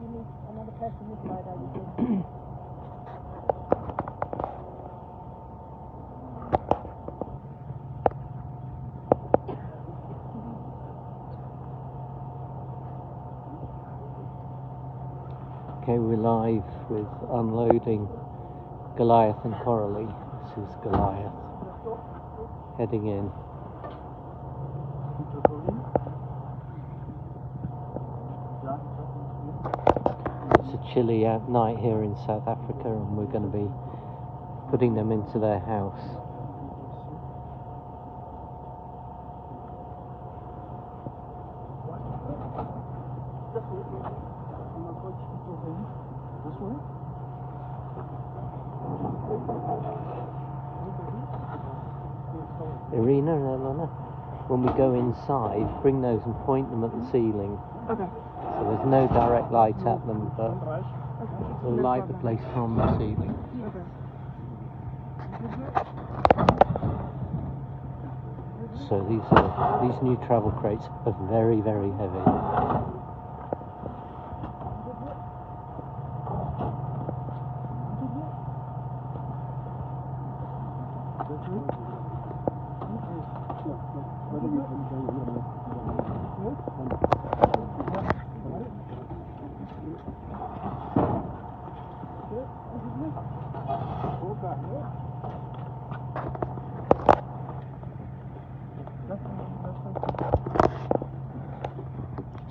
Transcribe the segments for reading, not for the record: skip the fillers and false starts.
need another person this side, I would Okay, we're live with unloading Goliath and Coralie. This is Goliath heading in. It's a chilly night here in South Africa, and we're going to be putting them into their house. Irina and Elena, when we go inside, bring those and point them at the ceiling. Okay. So there's no direct light at them, but we'll light the place from the ceiling. Okay. So these new travel crates are very, very heavy.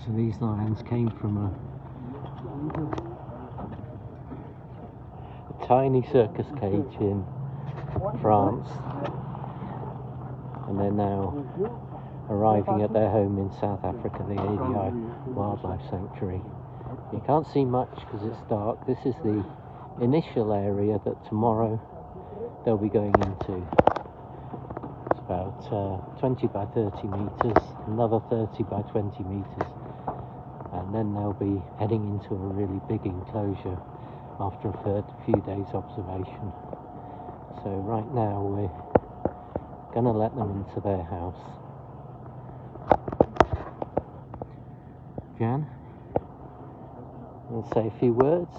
So these lions came from a tiny circus cage in France, and they're now arriving at their home in South Africa, the ADI Wildlife Sanctuary. You can't see much because it's dark. This is the initial area that tomorrow they'll be going into. It's about 20 by 30 metres, another 30 by 20 metres, and then they'll be heading into a really big enclosure after a few days observation. So right now we're going to let them into their house. Jan, want to say a few words?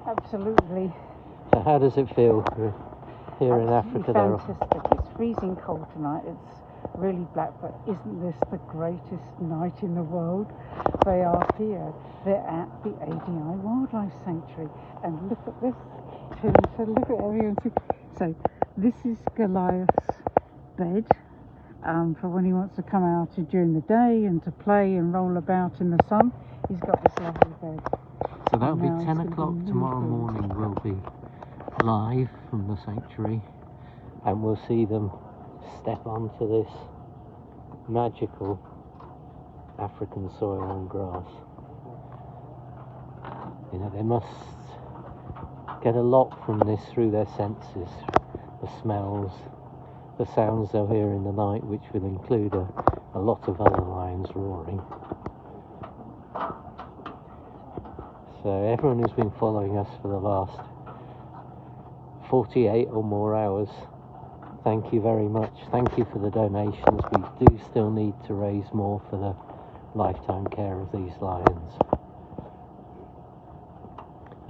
Absolutely. So how does it feel here in Africa? Fantastic. It's freezing cold tonight. It's really black, but isn't this the greatest night in the world? They are here. They're at the ADI Wildlife Sanctuary. And look at this. So look at everyone. So this is Goliath's bed. For when he wants to come out during the day and to play and roll about in the sun. He's got this lovely bed. So that'll be 10 o'clock tomorrow morning. We'll be live from the sanctuary, and we'll see them step onto this magical African soil and grass. You know, they must get a lot from this through their senses, the smells, the sounds they'll hear in the night, which will include a lot of other lions roaring. So everyone who's been following us for the last 48 or more hours, thank you very much. Thank you for the donations. We do still need to raise more for the lifetime care of these lions.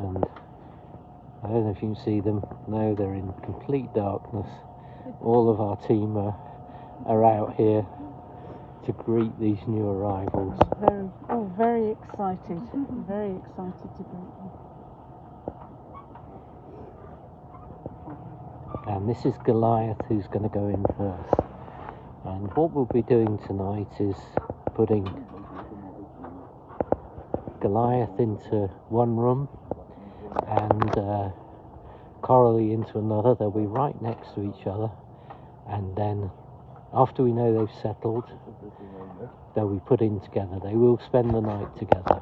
And I don't know if you can see them. No, they're in complete darkness. All of our team are out here to greet these new arrivals. Very excited. Very excited to greet them. And this is Goliath, who's going to go in first. And what we'll be doing tonight is putting Goliath into one room and Coralie into another. They'll be right next to each other, and then after we know they've settled, they'll be put in together. They will spend the night together.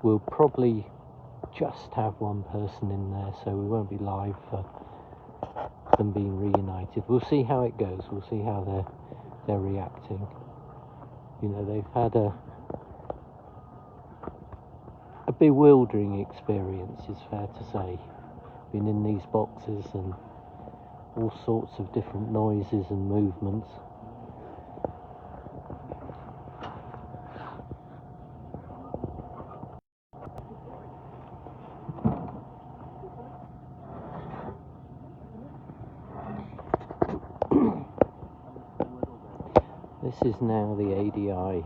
We'll probably just have one person in there, so we won't be live for them being reunited. We'll see how it goes. We'll see how they're reacting. You know, they've had a bewildering experience, it's fair to say. Been in these boxes and all sorts of different noises and movements. This is now the ADI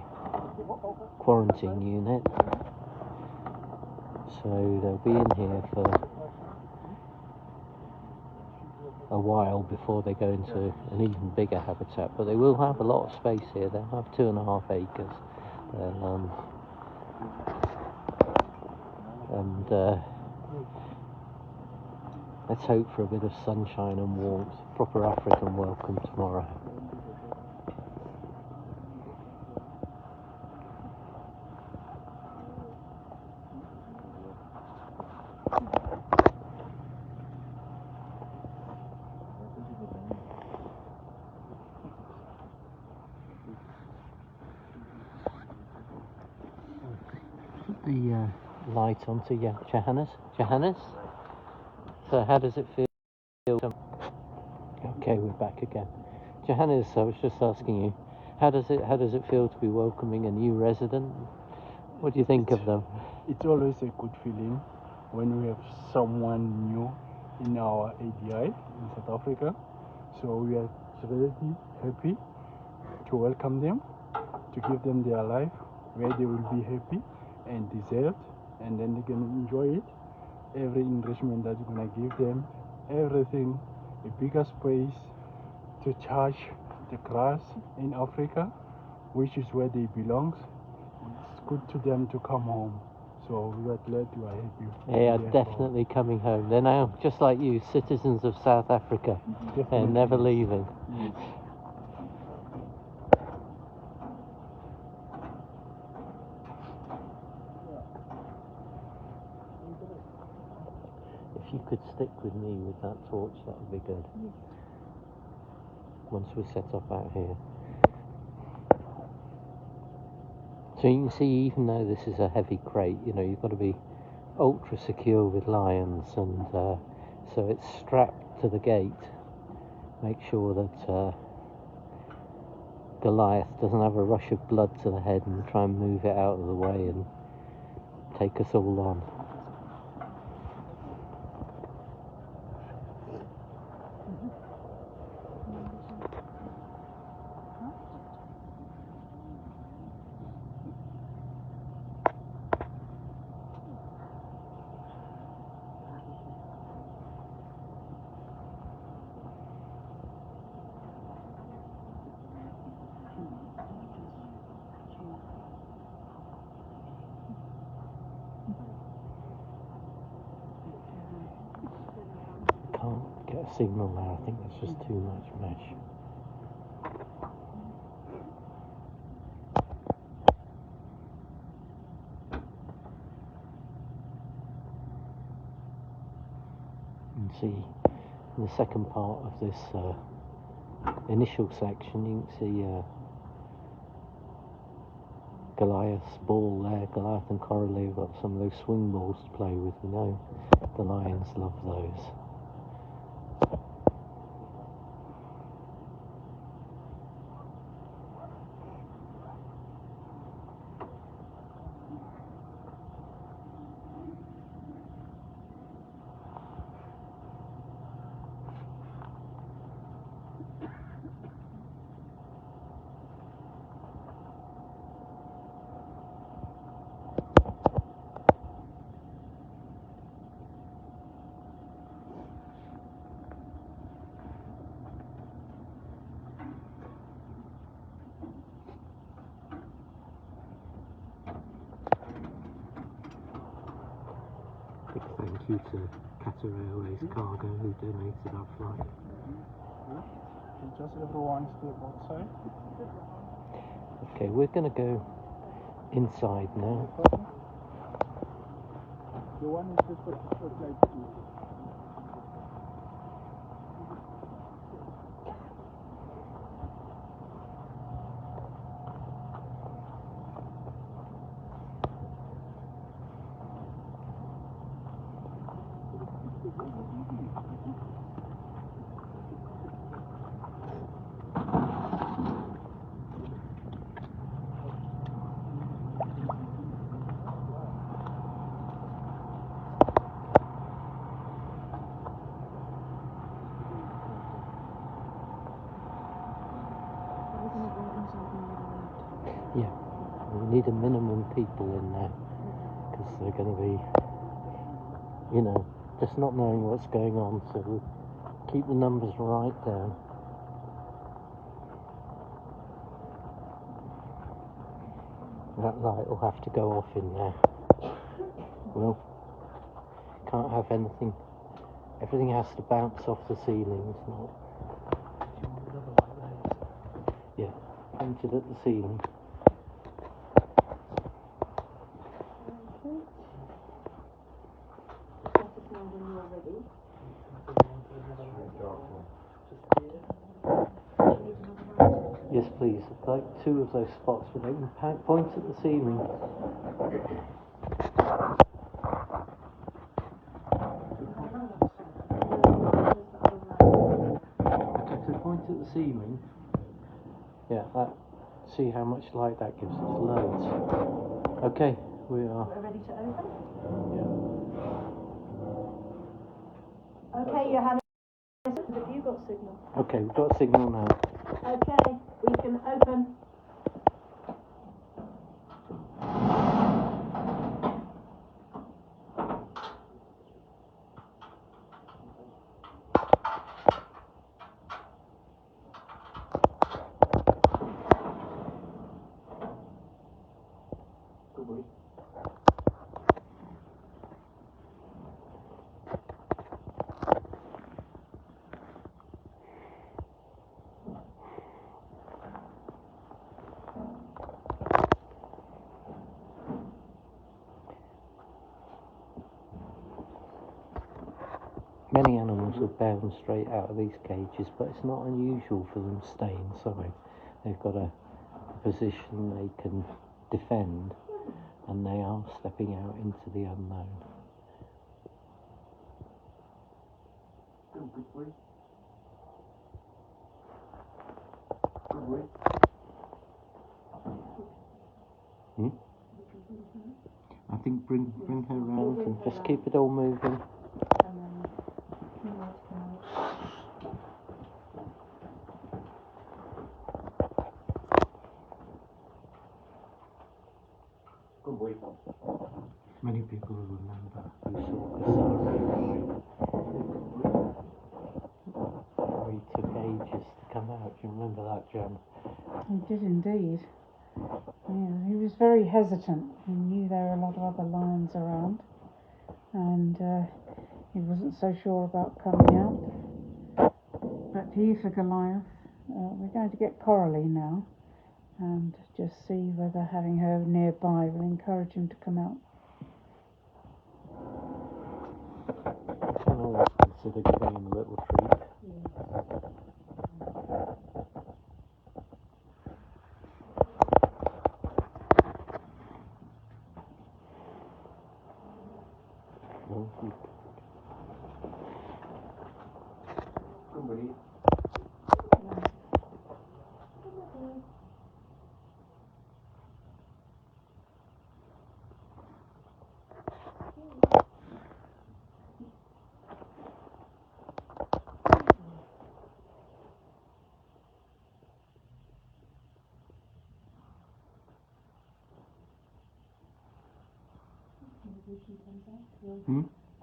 quarantine unit, so they'll be in here for a while before they go into an even bigger habitat, but they will have a lot of space here. They'll have 2.5 acres. Let's hope for a bit of sunshine and warmth. Proper African welcome tomorrow. The light onto Johannes. So how does it feel? Okay, we're back again. Johannes, I was just asking you, how does it feel to be welcoming a new resident? What do you think of them? It's always a good feeling when we have someone new in our ADI in South Africa. So we are really happy to welcome them, to give them their life where they will be happy and deserved, and then they can enjoy it. Every enrichment that you're gonna give them, everything, a bigger space to charge the grass in Africa, which is where they belong. It's good to them to come home. So we are glad you are happy. They are definitely coming home. They're now, just like you, citizens of South Africa. Definitely. They're never leaving. Yes. If you could stick with me with that torch, that would be good. Once we set up out here. So you can see, even though this is a heavy crate, you know, you've got to be ultra secure with lions, and so it's strapped to the gate. Make sure that Goliath doesn't have a rush of blood to the head and try and move it out of the way and take us all on. Can't get a signal there. I think there's just too much mesh. You can see in the second part of this initial section, you can see Goliath's ball there. Goliath and Coralie have got some of those swing balls to play with. We know the lions love those. Big thank you to Qatar Airways Cargo who donated our flight. Just everyone stay outside. Okay, we're going to go inside now. The one is just like you. We need a minimum people in there, because they're going to be, you know, just not knowing what's going on, so we'll keep the numbers right down. That light will have to go off in there. Well, can't have anything, everything has to bounce off the ceiling, it's not. Yeah, pointed at the ceiling. Yes, please. I'd like 2 of those spots, but they can point at the ceiling. Okay, so point at the ceiling. Yeah, that. See how much light that gives us. Loads. Okay, we are. We're ready to open? Yeah. Okay, Johannesburg, have you got signal? Okay, we've got a signal now. Okay, we can open. Many animals are bound straight out of these cages, but it's not unusual for them to stay inside. They've got a position they can defend, and they are stepping out into the unknown. I think bring her round and just keep it all moving. Many people will remember who saw Cassandra. He took ages to come out. Do you remember that, Jan? He did indeed. Yeah, he was very hesitant. He knew there were a lot of other lions around, and he wasn't so sure about coming out. But he for Goliath. We're going to get Coralie now, and just see whether having her nearby will encourage him to come out. I can always consider giving him a little treat.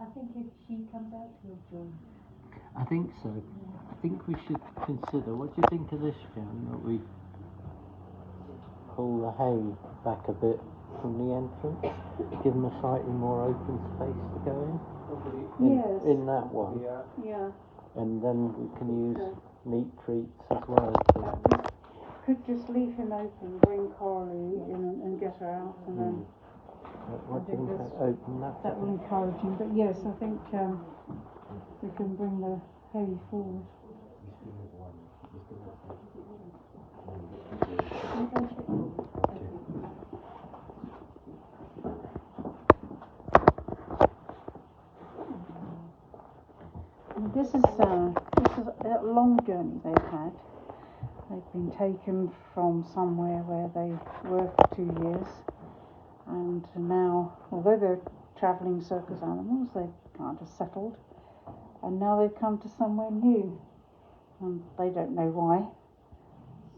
I think if she comes out, he'll join. I think so. I think we should consider, what do you think of this, Jan, that we pull the hay back a bit from the entrance, give them a slightly more open space to go in? Yes. In that one. Yeah. And then we can use meat treats as well. Could just leave him open, bring Coralie in and get her out, and then What do you think? Open that? that will encourage him. But yes, I think we can bring the hay forward. This is a long journey they've had. They've been taken from somewhere where they were for 2 years, and now, although they're travelling circus animals, they've kind of settled, and now they've come to somewhere new, and they don't know why.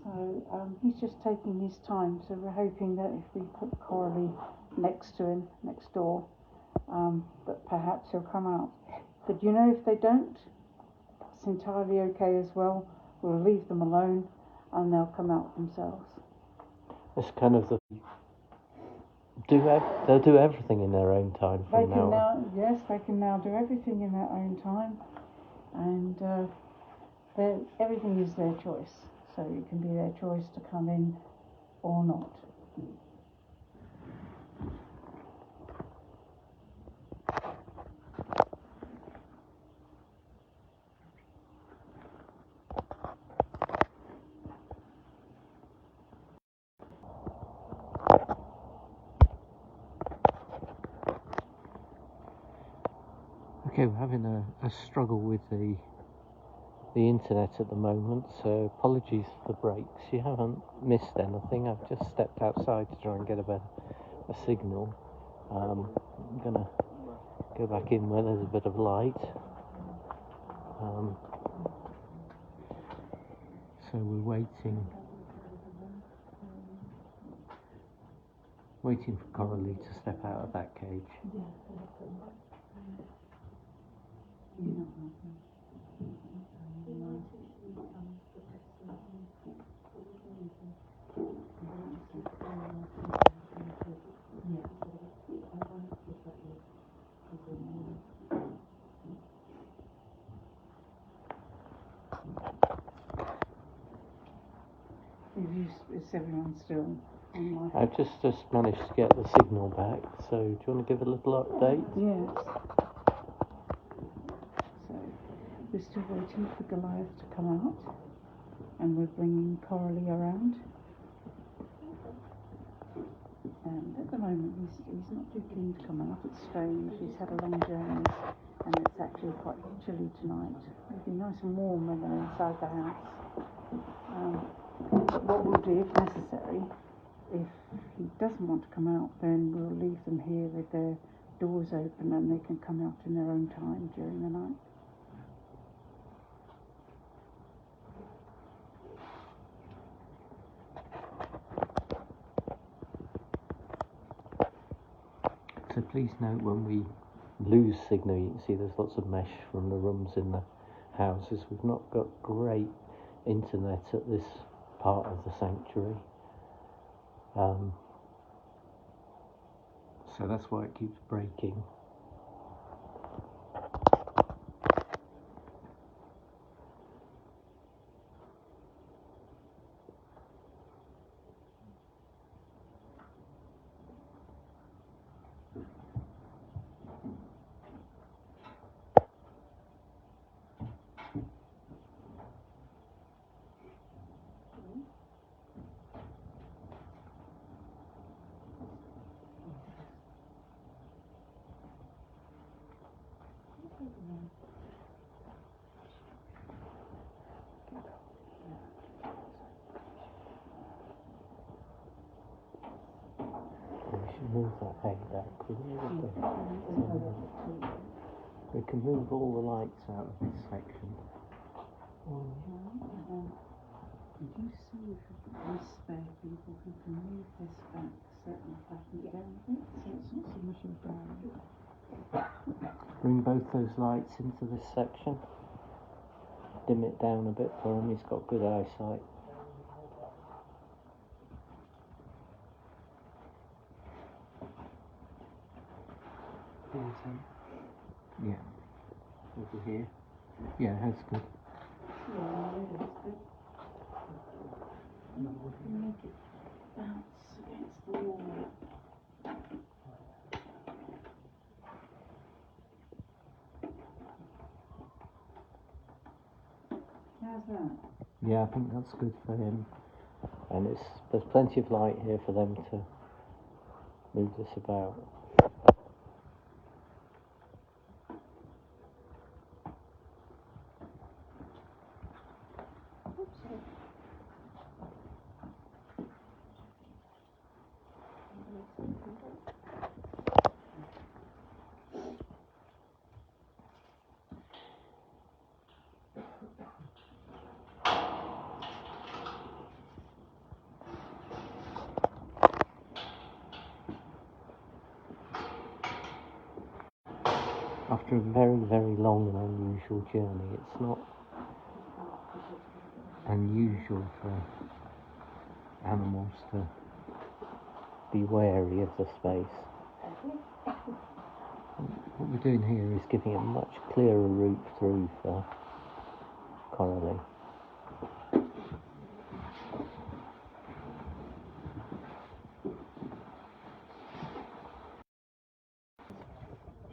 So he's just taking his time, so we're hoping that if we put Coralie next to him, next door, that perhaps he'll come out. But you know, if they don't, that's entirely okay as well. We'll leave them alone and they'll come out themselves. It's kind of they'll do everything in their own time from now on. Yes, they can now do everything in their own time, and everything is their choice. So it can be their choice to come in or not. Okay, we're having a struggle with the internet at the moment, so apologies for the breaks. You haven't missed anything. I've just stepped outside to try and get a signal. I'm gonna go back in where there's a bit of light. So we're waiting for Coralie to step out of that cage. Is everyone still online? I've just managed to get the signal back, so do you want to give a little update? Yes. So we're still waiting for Goliath to come out, and we're bringing Coralie around. And at the moment he's not too keen to come out. It's strange. He's had a long journey, and it's actually quite chilly tonight. It'll be nice and warm when they're inside the house. But what we'll do, if necessary, if he doesn't want to come out, then we'll leave them here with their doors open and they can come out in their own time during the night. So please note, when we lose signal, you can see there's lots of mesh from the rooms in the houses. We've not got great internet at this part of the sanctuary. So that's why it keeps breaking. Move that hay back. We can move all the lights out of this section. Did you see if we spare people who can move this back, certainly back and down a bit, so it's not so much of a barrier. Bring both those lights into this section. Dim it down a bit for him. He's got good eyesight. Yeah. Over here. Yeah, that's good. Yeah, that's good. Make it bounce against the wall. How's that? Yeah, I think that's good for him. And there's plenty of light here for them to move this about. after a very, very long and unusual journey. It's not unusual for animals to be wary of the space. What we're doing here is giving a much clearer route through for Coralie.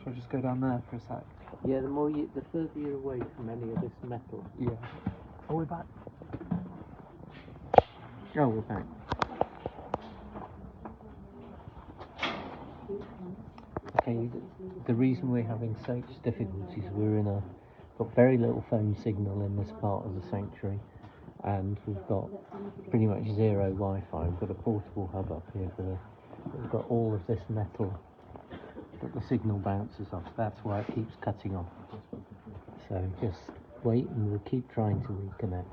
Shall I just go down there for a sec? Yeah, the further you're away from any of this metal. Yeah. Oh, we're back. Oh, we're back. Okay, the reason we're having such difficulties, got very little phone signal in this part of the sanctuary, and we've got pretty much zero Wi-Fi. We've got a portable hub up here, we've got all of this metal that the signal bounces off. That's why it keeps cutting off. So just wait and we'll keep trying to reconnect.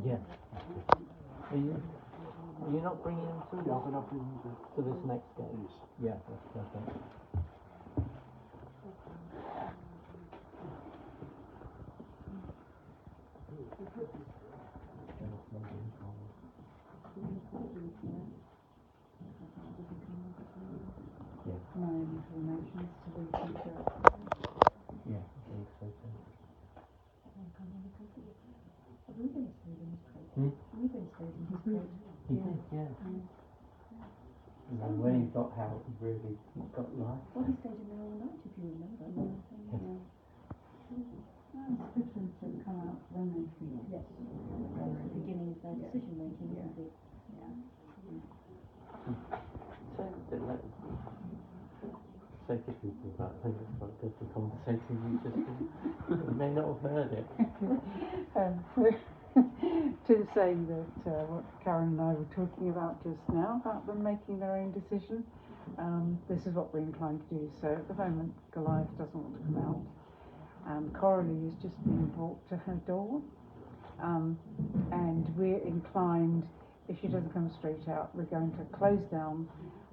Yeah. Are you not bringing them to this next gate? Yeah, that's perfect. No information to the future. Yeah, I think so too. He did, yeah. And then when he got out, he really got life. Well, he stayed in there all night, if you remember. Yeah. It's good for them to come out when they feel. Yes. At the beginning of their decision making, isn't it? Say to people about things like this, the conversation you just you may not have heard it. To say that what Karen and I were talking about just now, about them making their own decision, this is what we're inclined to do. So at the moment, Goliath doesn't want to come out, and Coralie is just being brought to her door, and we're inclined, if she doesn't come straight out, we're going to close down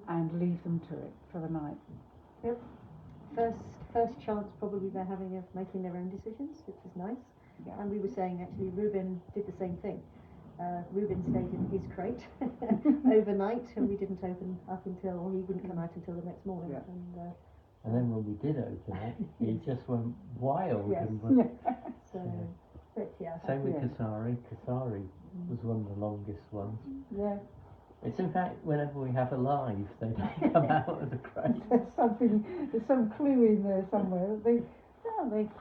and leave them to it for the night. Yep. First chance probably they're having of making their own decisions, which is nice. Yeah. And we were saying actually Ruben did the same thing. Ruben stayed in his crate overnight, and we didn't open up until, or he wouldn't come out until the next morning. Yeah. And then when we did open it, he just went wild. Yes. And was, So, but yeah. Same with Kasari. Kasari was one of the longest ones. Yeah. It's in fact, whenever we have a live, they don't come out of the crate. There's some clue in there somewhere that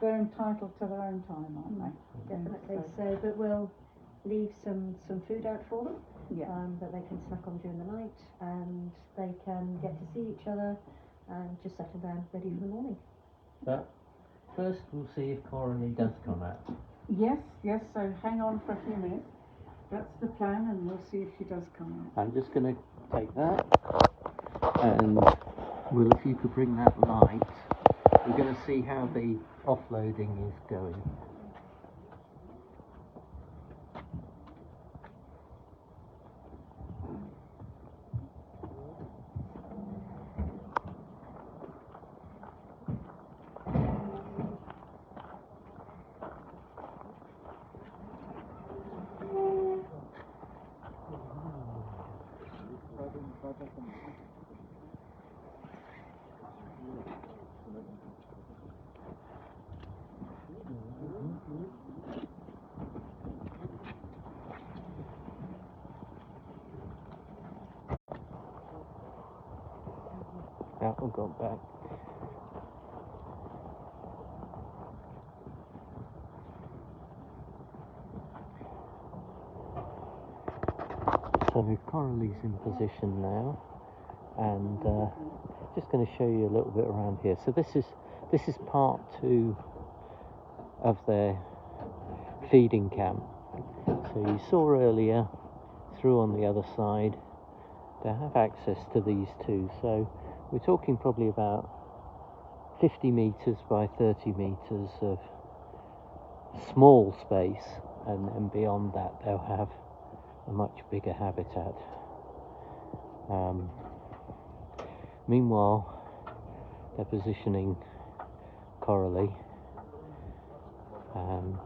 they're entitled to their own time, aren't they? Definitely. So, but we'll leave some food out for them. Yeah. That they can snack on during the night, and they can get to see each other and just settle down ready for the morning. But first we'll see if Coralie does come out. Yes, so hang on for a few minutes. That's the plan, and we'll see if she does come out. I'm just going to take that, and Will, if you could bring that light, we're going to see how the offloading is going. Apple got back. So Coralie's in position now, and just going to show you a little bit around here. So this is part 2 of their feeding camp. So you saw earlier through on the other side, they have access to these two. So we're talking probably about 50 meters by 30 meters of small space, and beyond that they'll have a much bigger habitat. Meanwhile, they're positioning Coralie and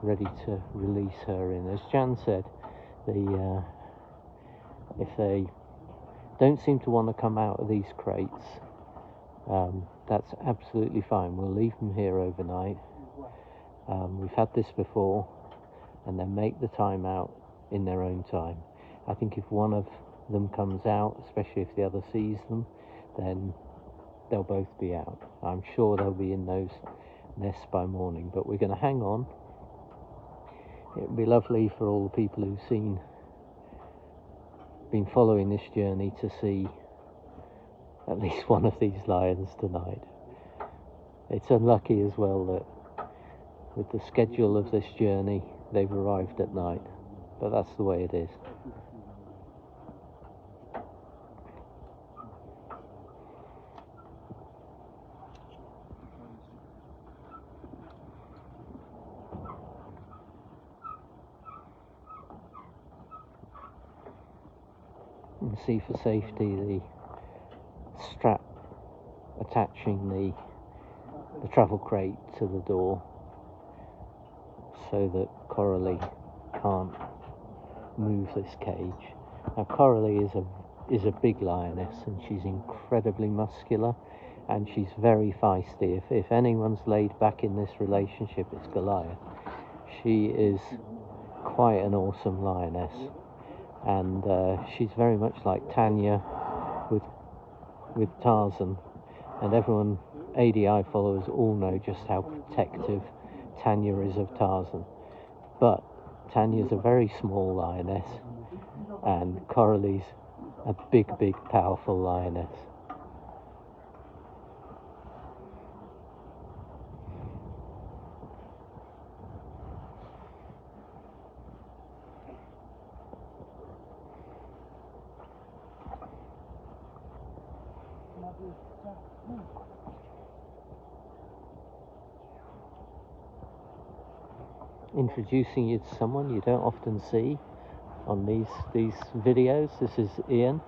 ready to release her in. As Jan said, if they don't seem to want to come out of these crates, that's absolutely fine. We'll leave them here overnight. We've had this before, and then make the time out in their own time. I think if one of them comes out, especially if the other sees them, then they'll both be out. I'm sure they'll be in those nests by morning, but we're going to hang on. It would be lovely for all the people who've been following this journey to see at least one of these lions tonight. It's unlucky as well that with the schedule of this journey they've arrived at night, but that's the way it is. You can see for safety the strap attaching the travel crate to the door, so that Coralie can't move this cage. Now Coralie is a big lioness, and she's incredibly muscular, and she's very feisty. If anyone's laid back in this relationship, it's Goliath. She is quite an awesome lioness, and she's very much like Tanya with Tarzan, and everyone, ADI followers, all know just how protective Tanya is of Tarzan. But Tanya's a very small lioness, and Coralie's a big, powerful lioness. Introducing you to someone you don't often see on these videos. This is Ian.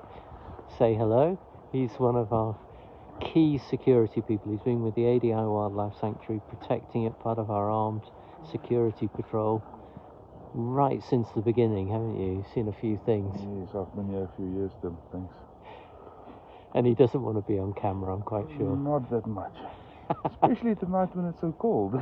Say hello. He's one of our key security people. He's been with the ADI Wildlife Sanctuary, protecting it, part of our armed security patrol, right since the beginning, haven't you? You've seen a few things. Yes, I've been here a few years, Tim. Thanks. And he doesn't want to be on camera, I'm quite sure. Not that much. Especially tonight when it's so cold.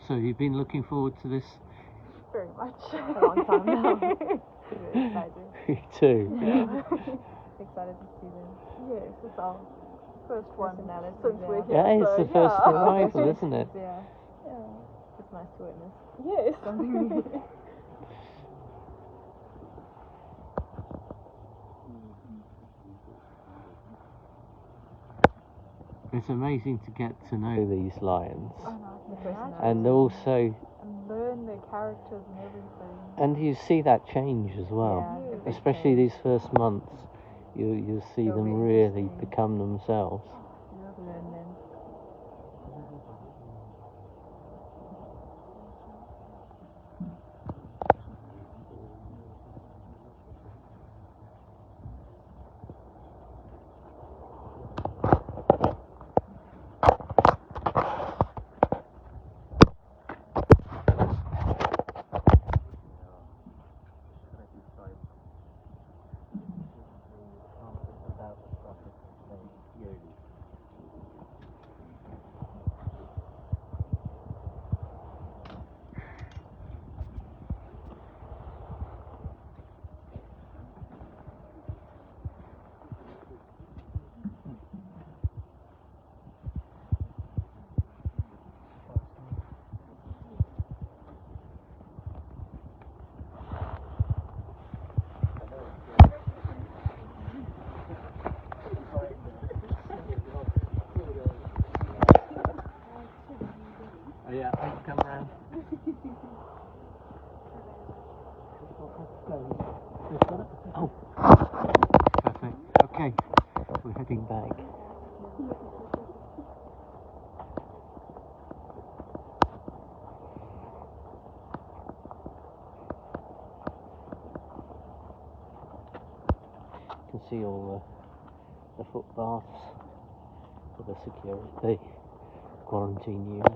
So you've been looking forward to this? Very much. A long time now. Very excited. Me too. Yeah. Excited to see them. Yes, it's our first one since we're here. Yeah, it's the first arrival, isn't it? Yeah. Yeah. It's nice to witness. Yes. Something new. It's amazing to get to know these lions, And also and learn their characters and everything. and you see that change as well. Yeah, the big Especially change. these first months, you see They'll them be really interesting. become themselves. Learn them. can see all the footbaths for the security quarantine unit.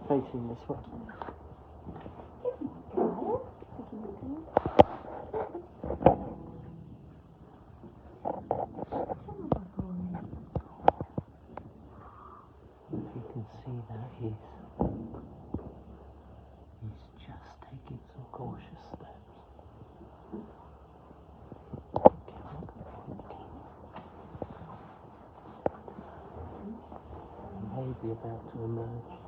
Facing this way. If you can see that he's just taking some cautious steps. Maybe about to emerge.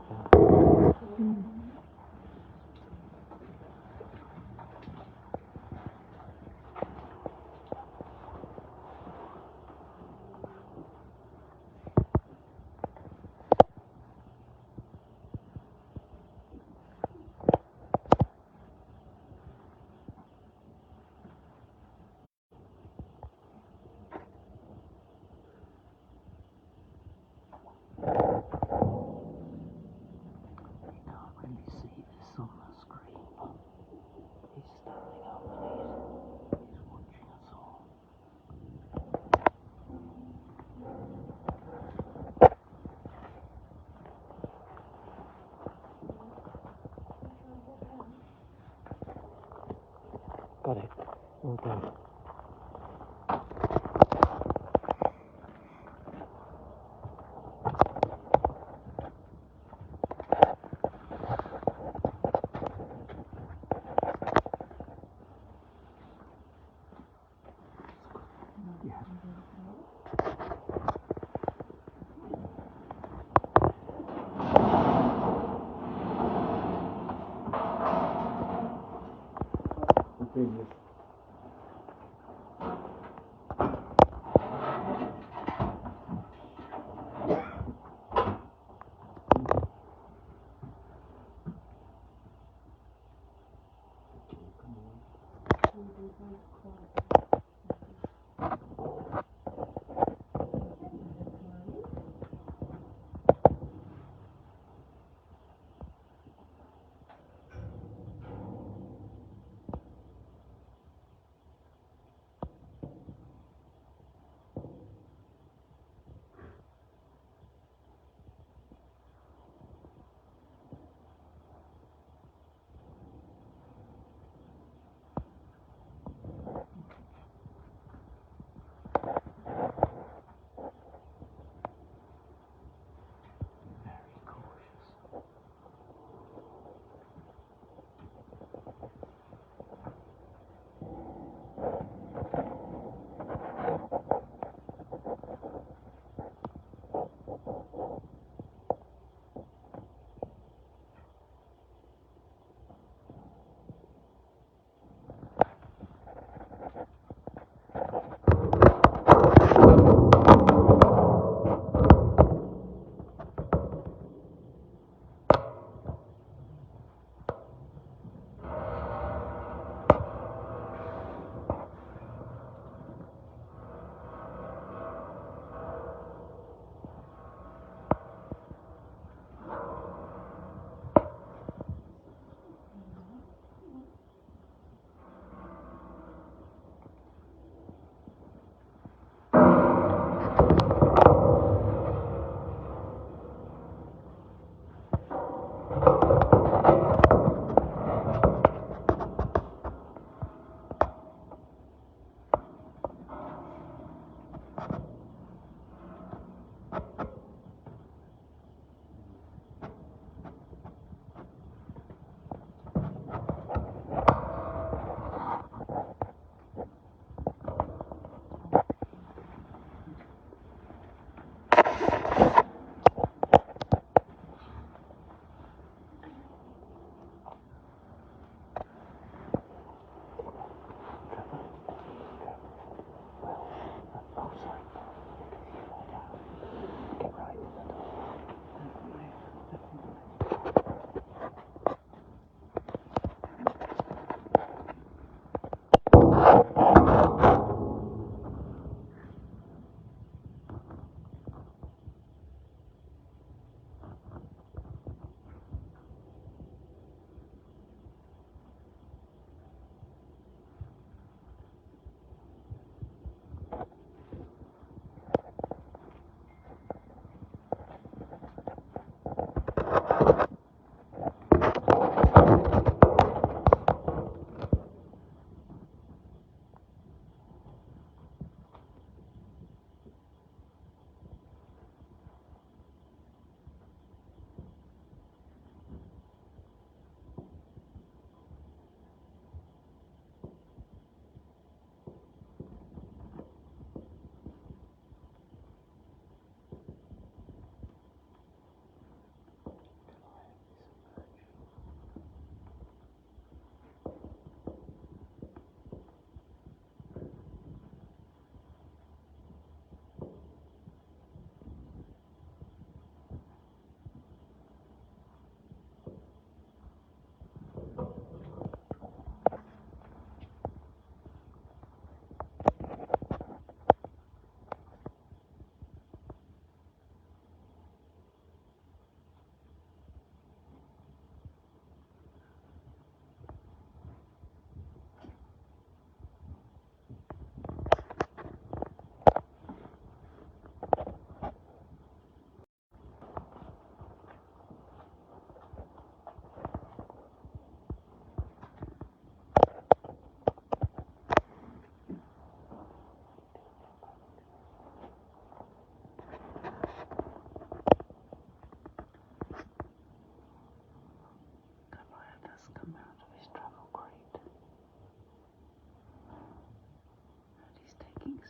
Got it. Well done.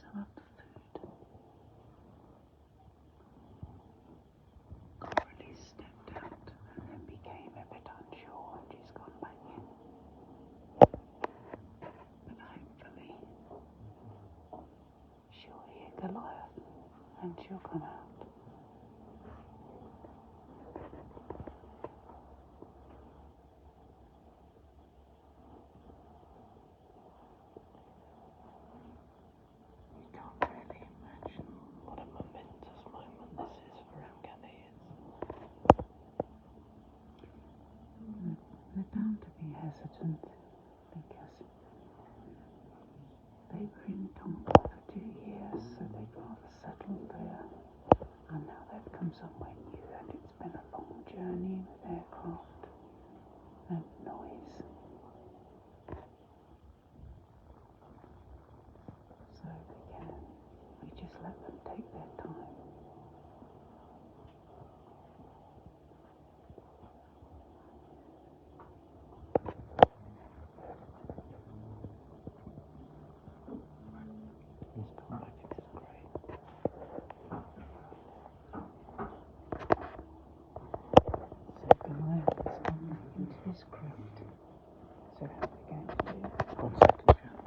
Some of the food. Coralie stepped out and then became a bit unsure and she's gone back in. But hopefully she'll hear Goliath and she'll come out. They're bound to be hesitant because they were in Tonga for 2 years, so they'd rather settled there. And now they've come somewhere new, and it's been a long journey with aircraft and noise. So we just let them take their time. His crate. So how are we going to do that? 1 second, Jack.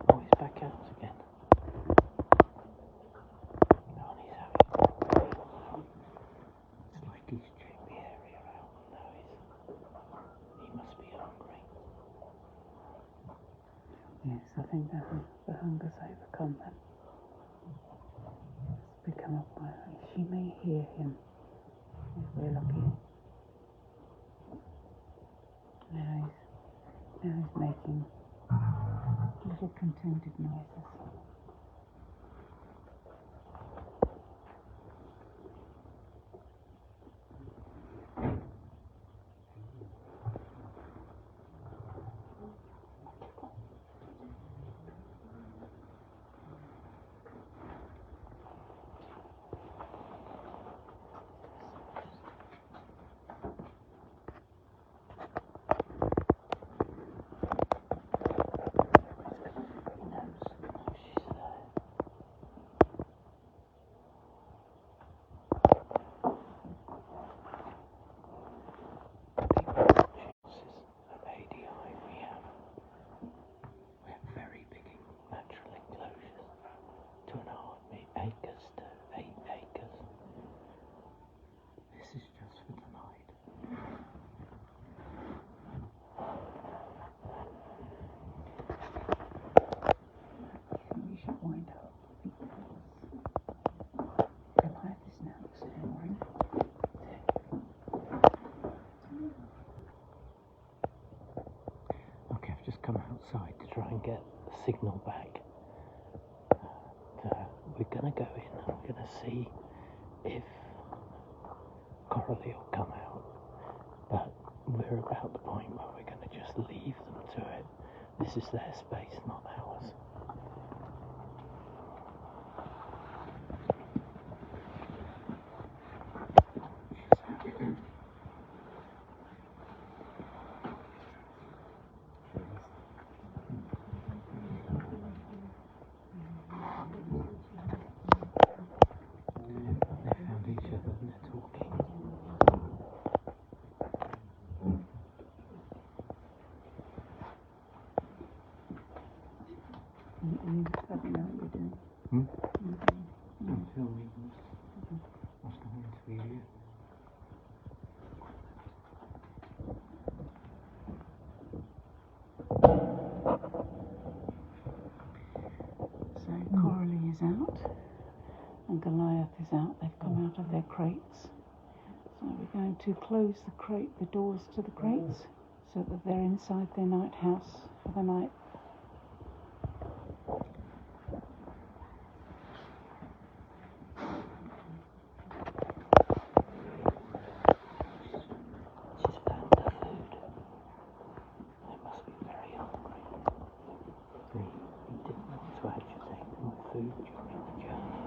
Oh, he's back out again. No, and he's having it's like he's checked the area out and now he must be hungry. Yes, I think the hunger's overcome them. It's become a while. She may hear him if we're lucky. Now he's making little contented noises. try and get the signal back. We're going to go in and we're going to see if Coralie will come out. But we're about the point where we're going to just leave them to it. This is their space, not ours. They found each other and they're talking. You probably know what you're doing. I'm filming. I was going to interview you. So Coralie is out and Goliath is out. They've come out of their crates. So we're going to close the doors to the crates so that they're inside their night house for the night. She's found the food. They must be very hungry. We didn't want to agitate them with food during the journey.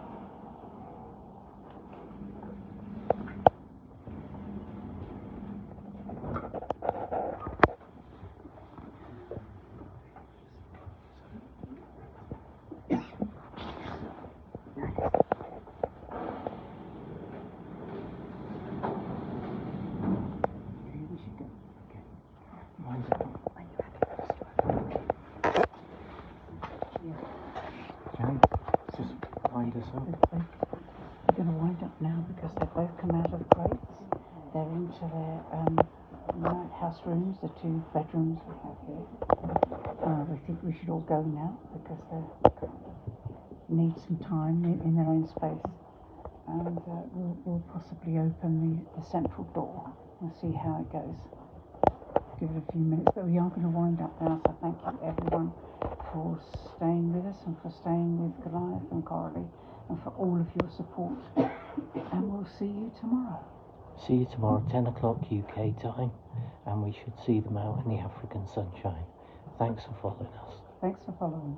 We should go. Okay. Mine's up. Jane, just wind us up. We're going to wind up now because they've both come out of the crates. They're into their night house rooms, the 2 bedrooms we have here. We think we should all go now because they need some time in their own space. And we'll possibly open the central door and see how it goes. Give it a few minutes, but we are going to wind up now, so thank you everyone for staying with us and for staying with Goliath and Coralie and for all of your support. And we'll see you tomorrow. See you tomorrow, 10 o'clock UK time, and we should see them out in the African sunshine. Thanks for following us. Thanks for following.